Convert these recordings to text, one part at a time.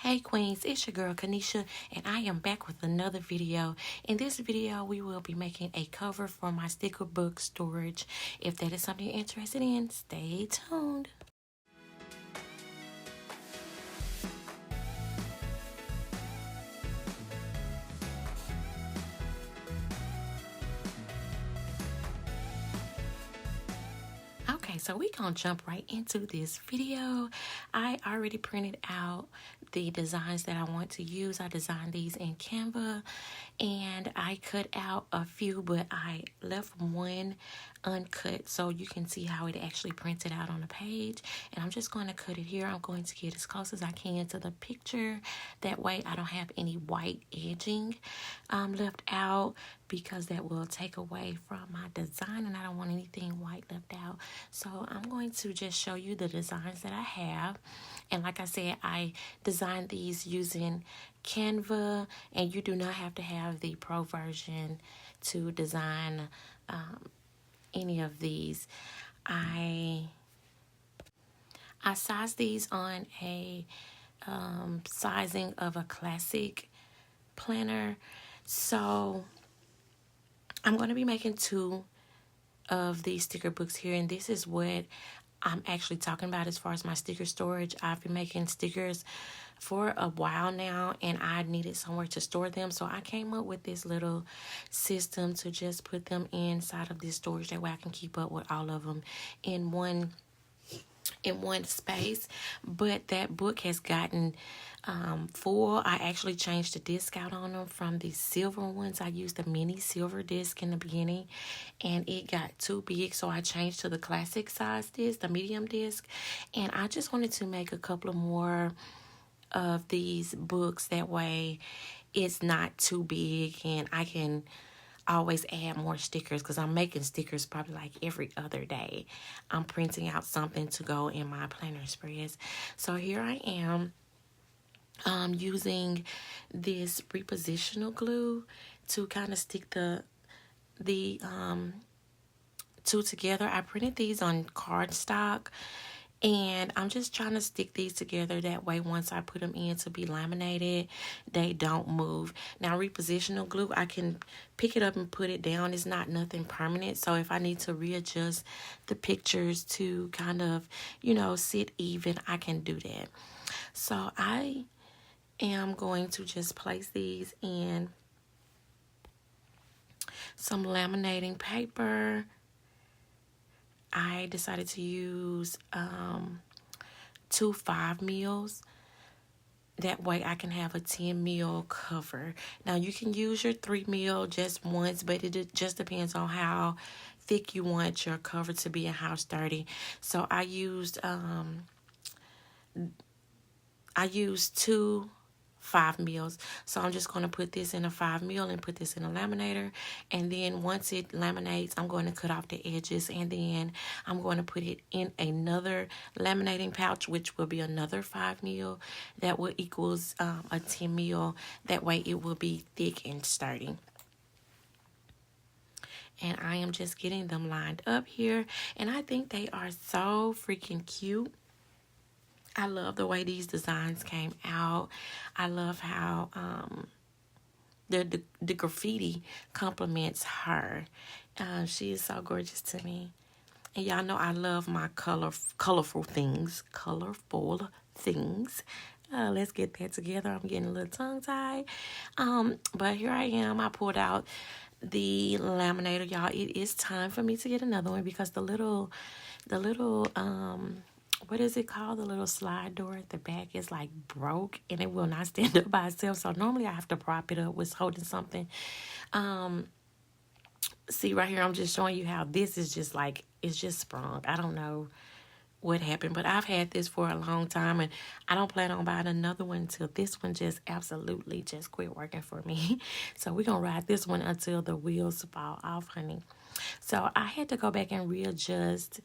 Hey Queens, it's your girl Kanisha, and I am back with another video. In this video, we will be making a cover for my sticker book storage. If that is something you're interested in, stay tuned. Okay, so we're gonna jump right into this video. I already printed out the designs that I want to use. I designed these in Canva, and I cut out a few, but I left one uncut so you can see how it actually printed out on the page. And I'm just going to cut it here. I'm going to get as close as I can to the picture. That way I don't have any white edging left out, because that will take away from my design, and I don't want anything white left out. So I'm going to just show you the designs that I have. And like I said, I designed these using Canva, and you do not have to have the pro version to design any of these. I sized these on a sizing of a classic planner. So I'm going to be making two of these sticker books here, and this is what I'm actually talking about as far as my sticker storage. I've been making stickers for a while now, and I needed somewhere to store them, so I came up with this little system to just put them inside of this storage. That way I can keep up with all of them in one space. But that book has gotten full. I actually changed the disc out on them from the silver ones. I used the mini silver disc in the beginning, and it got too big, so I changed to the classic size disc, the medium disc. And I just wanted to make a couple of more of these books. That way it's not too big, and I can always add more stickers, because I'm making stickers probably like every other day. I'm printing out something to go in my planner spreads. So here I am using this repositional glue to kind of stick the two together. I printed these on cardstock, and I'm just trying to stick these together. That way, once I put them in to be laminated, they don't move. Now, repositional glue, I can pick it up and put it down. It's not nothing permanent. So if I need to readjust the pictures to kind of, sit even, I can do that. So I am going to just place these in some laminating paper. I decided to use 2 5mm. That way I can have a 10mm cover. Now you can use your 3mm just once, but it just depends on how thick you want your cover to be and how sturdy. So I used 2 5mm. So I'm just going to put this in a 5mm and put this in a laminator, and then once it laminates, I'm going to cut off the edges, and then I'm going to put it in another laminating pouch, which will be another 5mm. That will equals a 10mm. That way it will be thick and sturdy. And I am just getting them lined up here, and I think they are so freaking cute. I love the way these designs came out. I love how the graffiti complements her. She is so gorgeous to me. And y'all know I love my colorful things. Colorful things. Let's get that together. I'm getting a little tongue-tied. But here I am. I pulled out the laminator, y'all. It is time for me to get another one, because the little what is it called? The little slide door at the back is like broke, and it will not stand up by itself. So normally I have to prop it up with holding something. See right here, I'm just showing you how this is just like, it's just sprung. I don't know what happened, but I've had this for a long time, and I don't plan on buying another one until this one just absolutely just quit working for me. So we're going to ride this one until the wheels fall off, honey. So I had to go back and readjust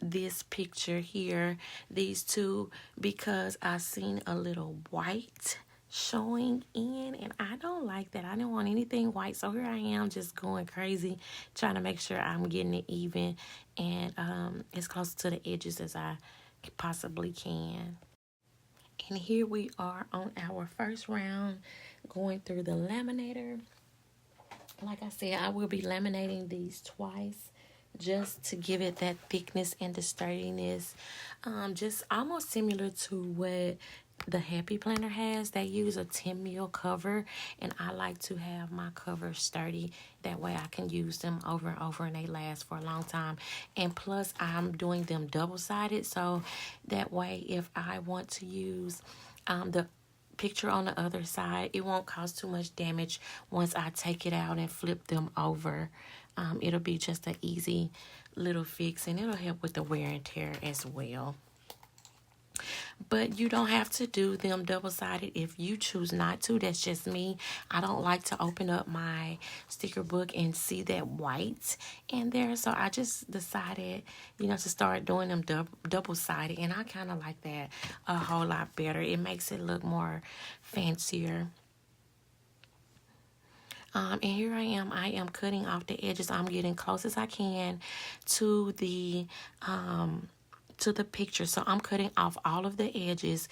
this picture here, these two, because I seen a little white showing in, and I don't like that. I don't want anything white. So here I am just going crazy, trying to make sure I'm getting it even and as close to the edges as I possibly can. And here we are on our first round going through the laminator. Like I said, I will be laminating these twice just to give it that thickness and the sturdiness. Just almost similar to what the Happy Planner has. They use a 10 mil cover, and I like to have my covers sturdy. That way I can use them over and over and they last for a long time. And plus I'm doing them double-sided, so that way if I want to use the picture on the other side, it won't cause too much damage once I take it out and flip them over. It'll be just an easy little fix, and it'll help with the wear and tear as well. But you don't have to do them double-sided if you choose not to. That's just me. I don't like to open up my sticker book and see that white in there. So I just decided, to start doing them double-sided. And I kind of like that a whole lot better. It makes it look more fancier. And here I am cutting off the edges. I'm getting close as I can to the picture. So I'm cutting off all of the edges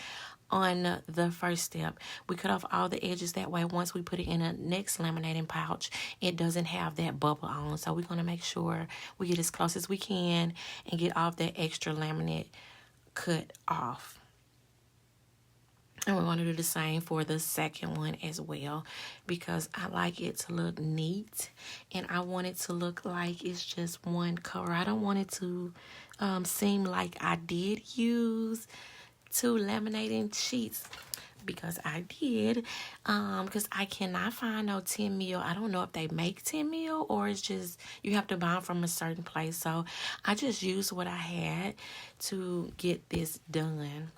on the first step. We cut off all the edges, that way once we put it in a next laminating pouch, it doesn't have that bubble on. So we're going to make sure we get as close as we can and get all that extra laminate cut off. And we're going to do the same for the second one as well, because I like it to look neat and I want it to look like it's just one cover. I don't want it to seem like I did use 2 laminating sheets, because I did, because I cannot find no 10 mil. I don't know if they make 10 mil or it's just you have to buy them from a certain place. So I just used what I had to get this done.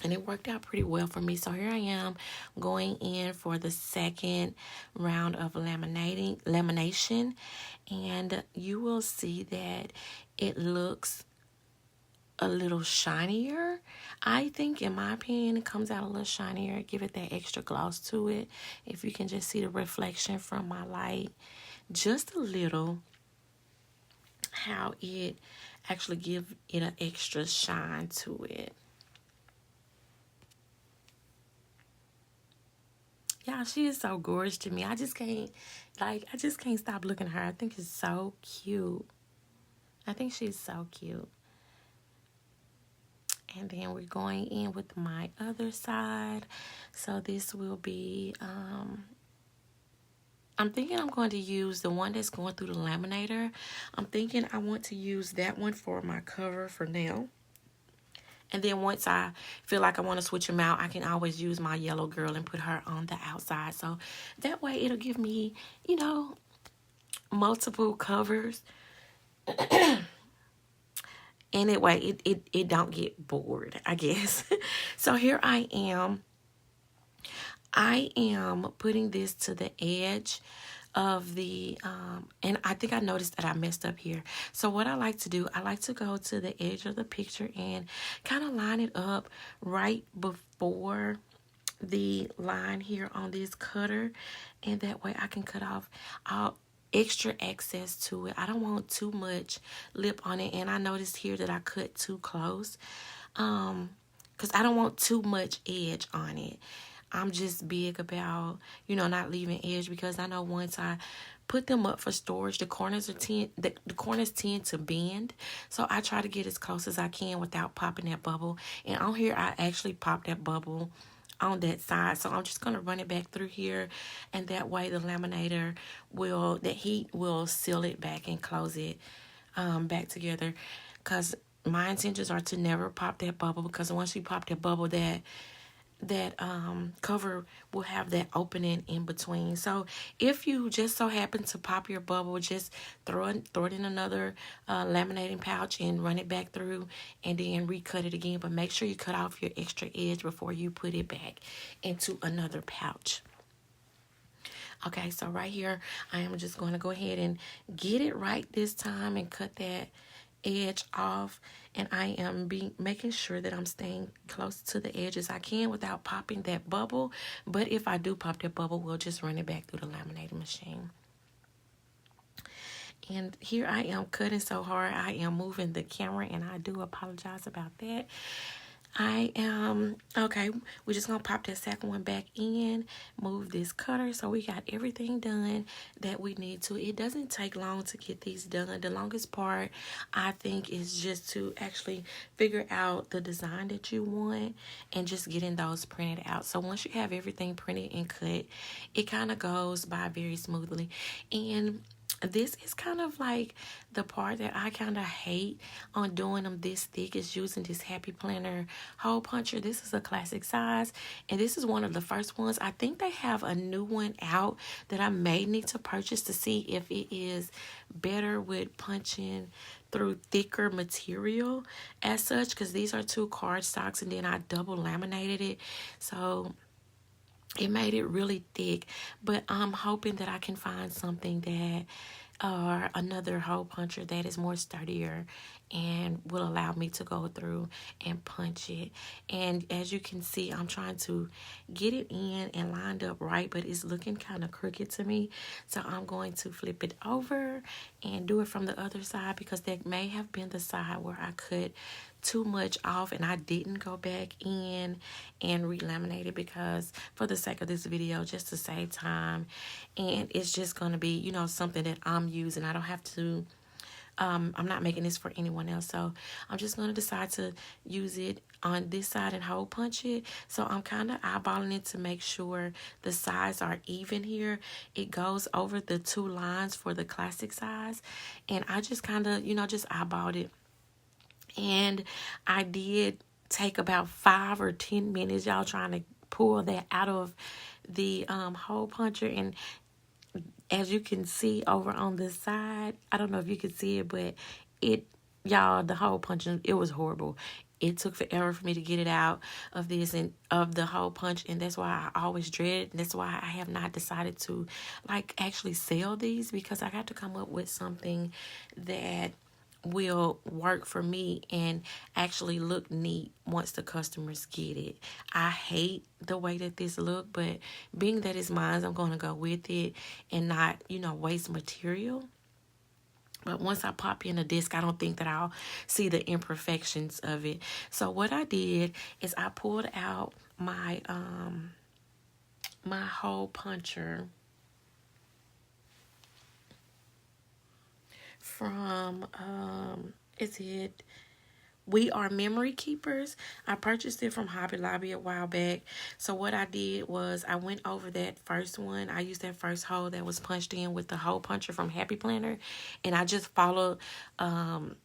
And it worked out pretty well for me. So here I am going in for the second round of lamination. And you will see that it looks a little shinier. I think, in my opinion, it comes out a little shinier. Give it that extra gloss to it. If you can just see the reflection from my light, just a little, how it actually gives it an extra shine to it. Y'all, she is so gorgeous to me. I just can't stop looking at her. I think it's so cute. I think she's so cute. And then we're going in with my other side. So this will be, I'm thinking I'm going to use the one that's going through the laminator. I'm thinking I want to use that one for my cover for now. And then once I feel like I want to switch them out, I can always use my yellow girl and put her on the outside. So that way it'll give me, multiple covers. And that way it don't get bored, I guess. So here I am. I am putting this to the edge of the, and I think I noticed that I messed up here. So what I like to do, I like to go to the edge of the picture and kind of line it up right before the line here on this cutter. And that way I can cut off all extra access to it. I don't want too much lip on it. And I noticed here that I cut too close, because I don't want too much edge on it. I'm just big about, not leaving edge, because I know once I put them up for storage, the corners tend to bend. So I try to get as close as I can without popping that bubble. And on here, I actually popped that bubble on that side. So I'm just going to run it back through here. And that way the laminator the heat will seal it back and close it back together. Because my intentions are to never pop that bubble, because once you pop that bubble, that cover will have that opening in between. So if you just so happen to pop your bubble, just throw it in another laminating pouch and run it back through, and then recut it again. But make sure you cut off your extra edge before you put it back into another pouch. Okay, so right here, I am just going to go ahead and get it right this time and cut that edge off. And I am making sure that I'm staying close to the edge as I can without popping that bubble. But if I do pop that bubble, we'll just run it back through the laminating machine. And here I am cutting so hard, I am moving the camera, and I do apologize about that. I am, okay, we're just going to pop that second one back in, move this cutter. So we got everything done that we need to. It doesn't take long to get these done. The longest part, I think, is just to actually figure out the design that you want and just getting those printed out. So once you have everything printed and cut, it kind of goes by very smoothly. And this is kind of like the part that I kind of hate on doing them this thick, is using this Happy Planner hole puncher. This is a classic size, and this is one of the first ones. I think they have a new one out that I may need to purchase to see if it is better with punching through thicker material as such, because these are 2 card stocks and then I double laminated it, so it made it really thick. But I'm hoping that I can find something that, or another hole puncher that is more sturdier and will allow me to go through and punch it. And as you can see, I'm trying to get it in and lined up right, but it's looking kind of crooked to me. So I'm going to flip it over and do it from the other side, because that may have been the side where I cut too much off and I didn't go back in and relaminate it, because for the sake of this video, just to save time, and it's just going to be, you know, something that I'm using. I don't have to, I'm not making this for anyone else, so I'm just going to decide to use it on this side and hole punch it. So I'm kind of eyeballing it to make sure the sides are even here. It goes over the 2 lines for the classic size, and I just kind of, you know, just eyeballed it. And I did take about 5 or 10 minutes, y'all, trying to pull that out of the hole puncher. And as you can see over on the side, I don't know if you can see it, but y'all, the hole punching, it was horrible. It took forever for me to get it out of this and of the hole punch, and that's why I always dread it. That's why I have not decided to like actually sell these, because I got to come up with something that will work for me and actually look neat once the customers get it. I hate the way that this look, but being that it's mine, I'm going to go with it and not, you know, waste material. But once I pop in a disc, I don't think that I'll see the imperfections of it. So what I did is I pulled out my my hole puncher from is it We Are Memory Keepers. I purchased it from Hobby Lobby a while back. So what I did was I went over that first one. I used that first hole that was punched in with the hole puncher from Happy Planner, and I just followed down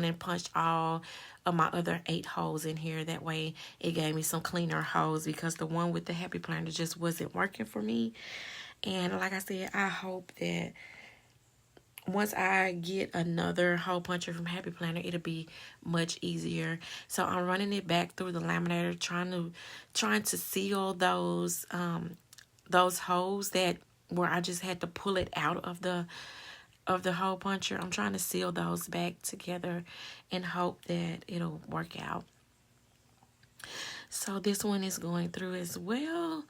and punched all of my other 8 holes in here. That way it gave me some cleaner holes, because the one with the Happy Planner just wasn't working for me. And like I said, I hope that once I get another hole puncher from Happy Planner, it'll be much easier. So I'm running it back through the laminator, trying to seal those holes that where I just had to pull it out of the hole puncher. I'm trying to seal those back together and hope that it'll work out. So this one is going through as well.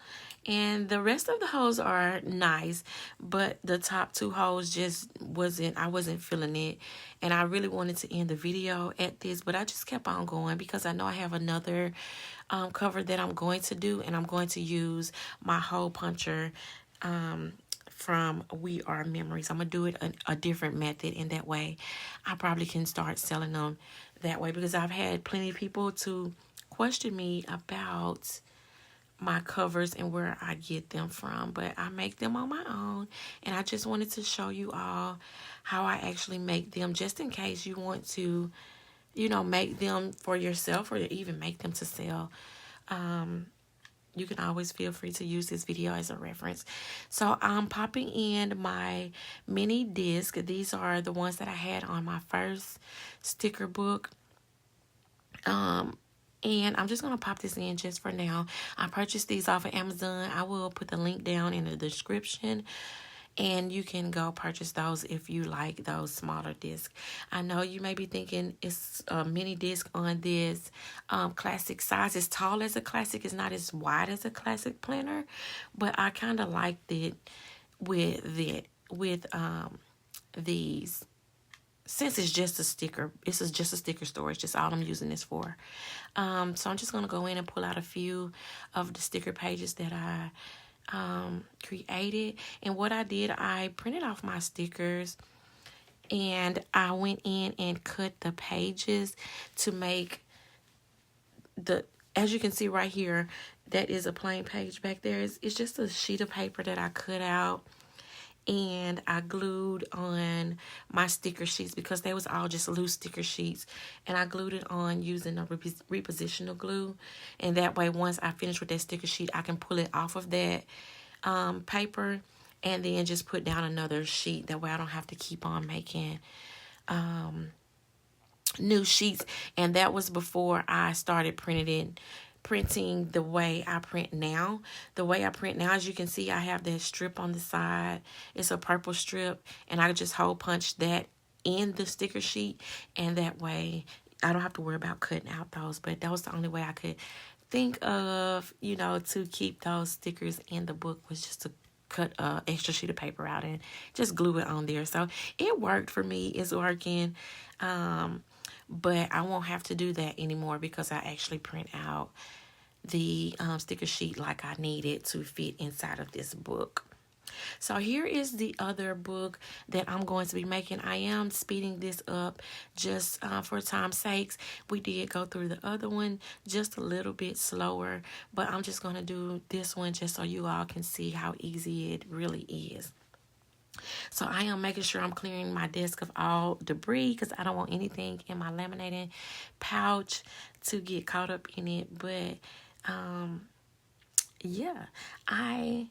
And the rest of the holes are nice, but the top 2 holes just I wasn't feeling it. And I really wanted to end the video at this, but I just kept on going because I know I have another cover that I'm going to do, and I'm going to use my hole puncher from We Are Memories. I'm going to do it a different method, and that way I probably can start selling them that way, because I've had plenty of people to question me about my covers and where I get them from, but I make them on my own, and I just wanted to show you all how I actually make them, just in case you want to, you know, make them for yourself or even make them to sell. You can always feel free to use this video as a reference. So I'm popping in my mini disc. These are the ones that I had on my first sticker book. And I'm just going to pop this in just for now. I purchased these off of Amazon. I will put the link down in the description, and you can go purchase those if you like those smaller discs. I know you may be thinking it's a mini disc on this classic size. It's tall as a classic. It's not as wide as a classic planner, but I kind of liked it with these. since it's just a sticker, this is just a sticker storage, just all I'm using this for. So I'm just going to go in and pull out a few of the sticker pages that I created. And what I did, I printed off my stickers and I went in and cut the pages to make the, as you can see right here, that is a plain page back there. It's just a sheet of paper that I cut out and I glued on my sticker sheets because they was all just loose sticker sheets, and I glued it on using a repositional glue, and that way once I finish with that sticker sheet I can pull it off of that paper and then just put down another sheet. That way I don't have to keep on making new sheets. And that was before I started printing the way I print now. The way I print now, as you can see, I have that strip on the side. It's a purple strip, and I just hole punch that in the sticker sheet, and that way I don't have to worry about cutting out those. But that was the only way I could think of, you know, to keep those stickers in the book, was just to cut a extra sheet of paper out and just glue it on there. So it worked for me. It's working. But I won't have to do that anymore because I actually print out the sticker sheet like I needed to fit inside of this book. So here is the other book that I'm going to be making. I am speeding this up just for time's sakes. We did go through the other one just a little bit slower, but I'm just going to do this one just so you all can see how easy it really is. So I am making sure I'm clearing my desk of all debris because I don't want anything in my laminating pouch to get caught up in it. But yeah, I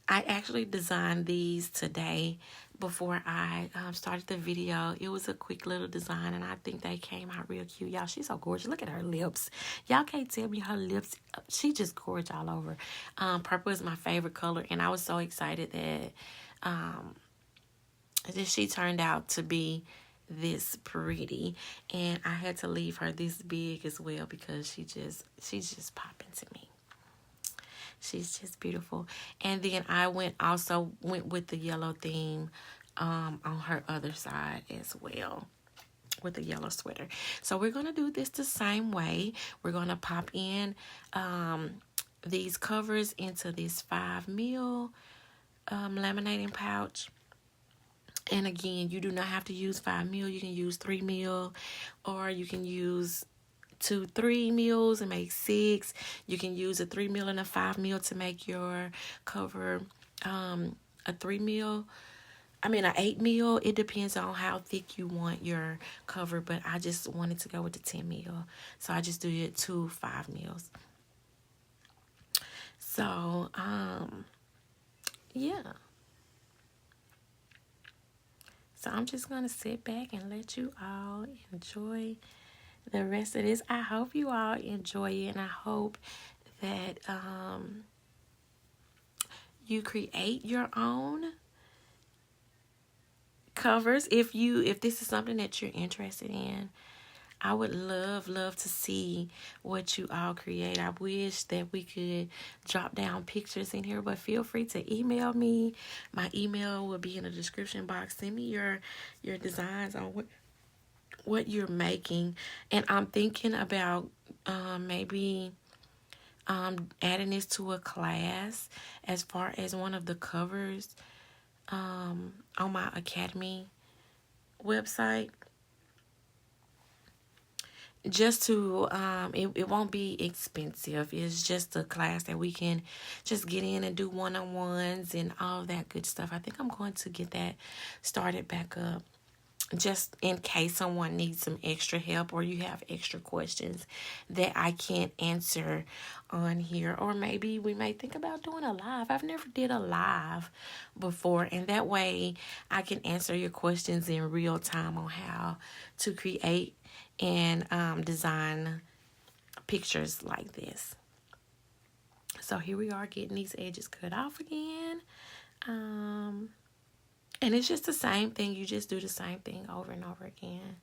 actually designed these today before I started the video. It was a quick little design, and I think they came out real cute. Y'all, she's so gorgeous. Look at her lips. Y'all can't tell me her lips. She just gorgeous all over. Purple is my favorite color, and I was so excited that she turned out to be this pretty, and I had to leave her this big as well because she's just popping to me. She's just beautiful. And then I went with the yellow theme on her other side as well, with the yellow sweater. So we're going to do this the same way. We're going to pop in these covers into this 5mm laminating pouch. And again, you do not have to use 5mm. You can use 3mm, or you can use 2 3mm and make 6. You can use a 3mm and a 5mm to make your cover a 3mm. I mean, an 8mm. It depends on how thick you want your cover, but I just wanted to go with the 10mm. So I just did 2 5mm. So, yeah. So I'm just going to sit back and let you all enjoy the rest of this. I hope you all enjoy it, and I hope that you create your own covers. If this is something that you're interested in, I would love to see what you all create. I wish that we could drop down pictures in here, but feel free to email me. My email will be in the description box. Send me your designs on what you're making. And I'm thinking about maybe adding this to a class as far as one of the covers on my academy website. Just to it won't be expensive. It's just a class that we can just get in and do one-on-ones and all that good stuff. I think I'm going to get that started back up, just in case someone needs some extra help or you have extra questions that I can't answer on here. Or maybe we may think about doing a live. I've never did a live before, and that way I can answer your questions in real time on how to create and design pictures like this. So here we are, getting these edges cut off again. And it's just the same thing. You just do the same thing over and over again.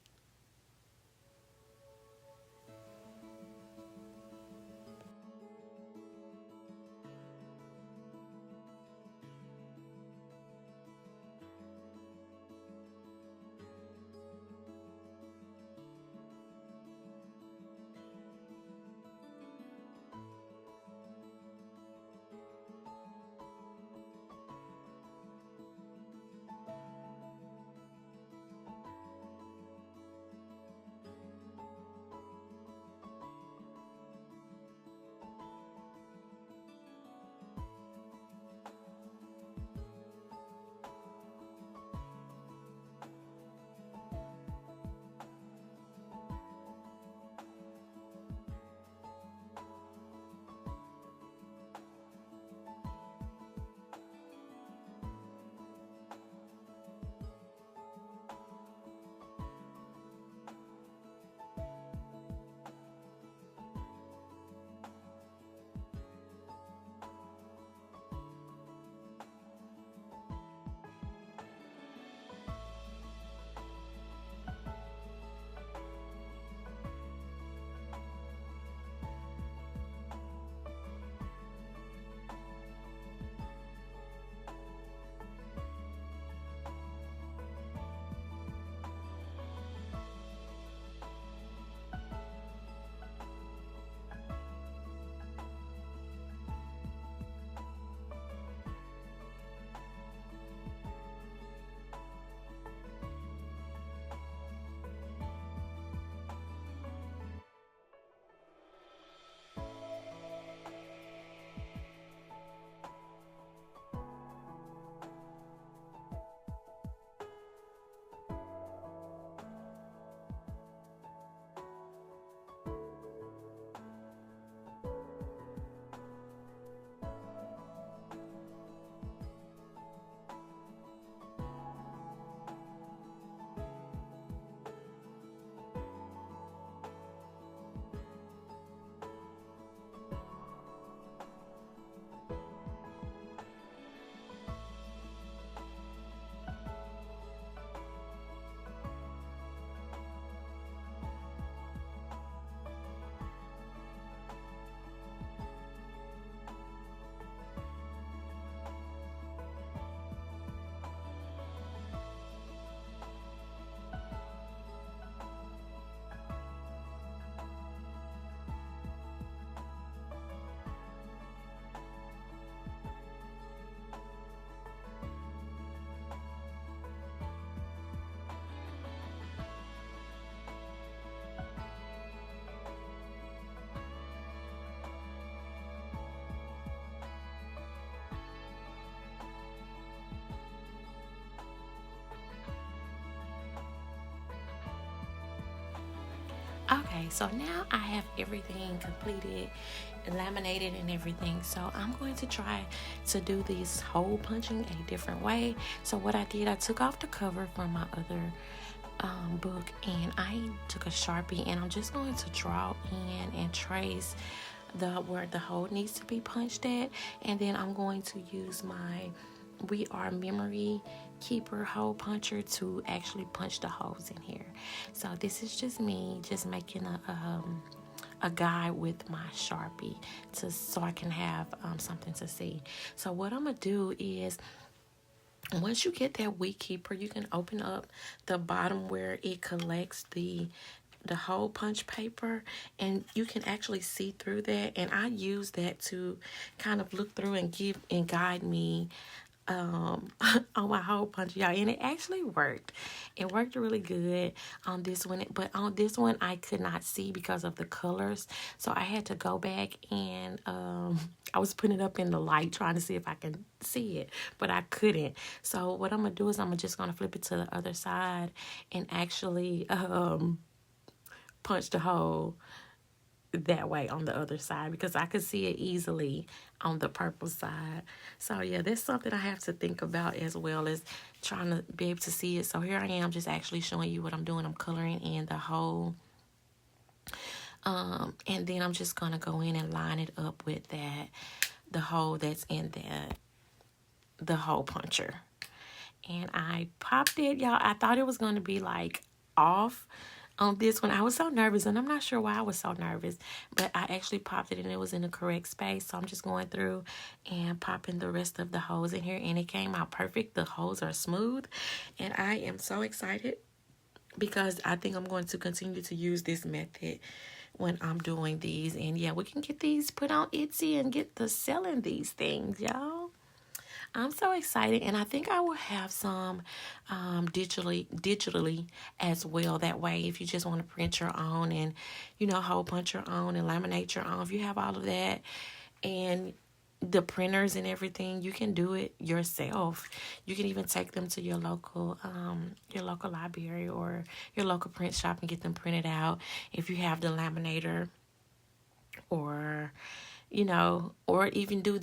Okay, so now I have everything completed, laminated and everything. So I'm going to try to do this hole punching a different way. So what I did, I took off the cover from my other book, and I took a Sharpie, and I'm just going to draw in and trace where the hole needs to be punched at, and then I'm going to use my We Are Memory Keeper hole puncher to actually punch the holes in here. So this is just me just making a guide with my Sharpie so I can have something to see. So what I'm gonna do is, once you get that weed keeper, you can open up the bottom where it collects the hole punch paper, and you can actually see through that. And I use that to kind of look through and guide me on my hole punch, y'all, and it actually worked. It worked really good on this one, but on this one I could not see because of the colors, so I had to go back and I was putting it up in the light trying to see if I can see it, but I couldn't. So what I'm gonna do is I'm just gonna flip it to the other side and actually punch the hole that way on the other side, because I could see it easily on the purple side. So yeah, that's something I have to think about, as well as trying to be able to see it. So here I am just actually showing you what I'm doing. I'm coloring in the hole, and then I'm just gonna go in and line it up with the hole that's in the hole puncher. And I popped it, y'all. I thought it was going to be like off on this one. I was so nervous, and I'm not sure why I was so nervous, but I actually popped it and it was in the correct space. So I'm just going through and popping the rest of the holes in here, and it came out perfect. The holes are smooth, and I am so excited because I think I'm going to continue to use this method when I'm doing these. And yeah, we can get these put on Etsy and get to selling these things, y'all. I'm so excited, and I think I will have some digitally as well. That way, if you just want to print your own and, hole punch your own and laminate your own, if you have all of that and the printers and everything, you can do it yourself. You can even take them to your local library or your local print shop and get them printed out if you have the laminator, or or even do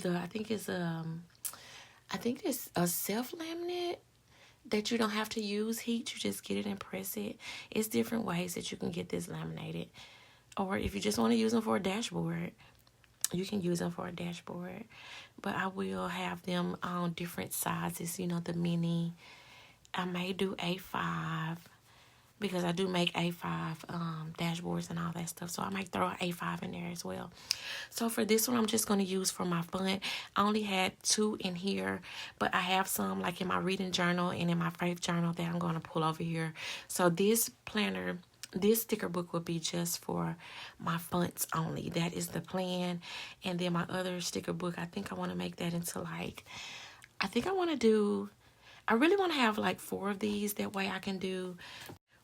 I think it's a self-laminate that you don't have to use heat. You just get it and press it. It's different ways that you can get this laminated. Or if you just want to use them for a dashboard, you can use them for a dashboard. But I will have them on different sizes. The mini. I may do A5, because I do make A5 dashboards and all that stuff. So I might throw an A5 in there as well. So for this one, I'm just going to use for my fun. I only had 2 in here, but I have some like in my reading journal and in my faith journal that I'm going to pull over here. So this sticker book will be just for my fonts only. That is the plan. And then my other sticker book, I think I want to make that into I really want to have like 4 of these. That way I can do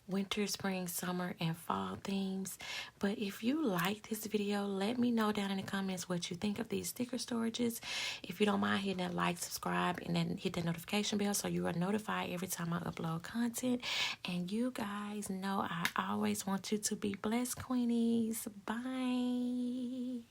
winter, spring, summer, and fall themes. But if you like this video, let me know down in the comments what you think of these sticker storages. If you don't mind hitting that like, subscribe, and then hit that notification bell so you are notified every time I upload content. And you guys know I always want you to be blessed, Queenies. Bye.